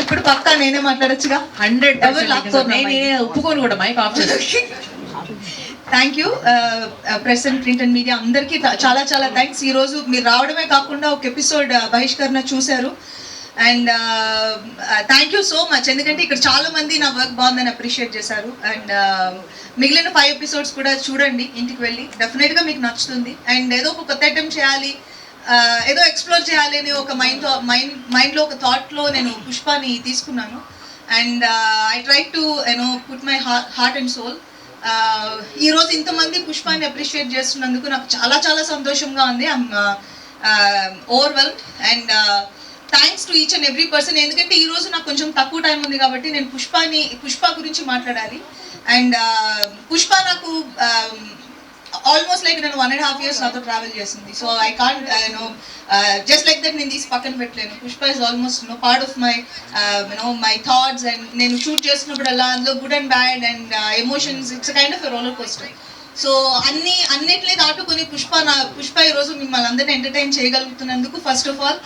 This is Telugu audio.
ఇప్పుడు పక్కా నేనే మాట్లాడొచ్చుగా. 100% నేనే ఒప్పుకోను కూడా. మైక్ ఆఫ్ చేసి. Thank you press and print and media అందరికీ చాలా చాలా థ్యాంక్స్. ఈరోజు మీరు రావడమే కాకుండా ఒక ఎపిసోడ్ బహిష్కరణ చూశారు. And thank you so much. ఎందుకంటే ఇక్కడ చాలా మంది నా వర్క్ బాగుందని అప్రిషియేట్ చేశారు. అండ్ మిగిలిన 5 ఎపిసోడ్స్ కూడా చూడండి ఇంటికి వెళ్ళి, డెఫినెట్గా మీకు నచ్చుతుంది. అండ్ ఏదో ఒక కొత్త ఐటమ్ చేయాలి, ఏదో ఎక్స్ప్లోర్ చేయాలి అని ఒక మైండ్లో ఒక థాట్లో నేను పుష్పాని తీసుకున్నాను. And I try to put my heart and soul. ఈరోజు ఇంతమంది పుష్పాన్ని అప్రిషియేట్ చేస్తున్నందుకు నాకు చాలా చాలా సంతోషంగా ఉంది. I'm overwhelmed and thanks to each and every person. ఎందుకంటే ఈరోజు నాకు కొంచెం తక్కువ టైం ఉంది కాబట్టి నేను పుష్ప గురించి మాట్లాడాలి. అండ్ పుష్ప నాకు ఆల్మోస్ట్ లైక్ నేను 1.5 years నాతో ట్రావెల్ చేసింది. So I can't just like that నేను తీసి పక్కన పెట్టలేను. Pushpa is almost part of my thoughts. And నేను షూట్ చేసినప్పుడల్లా అందులో good and bad and emotions, it's kind of roller coaster. So అన్నిటిని దాటుకొని పుష్ప ఈరోజు మిమ్మల్ని అందరినీ ఎంటర్టైన్ చేయగలుగుతున్నందుకు ఫస్ట్ ఆఫ్ ఆల్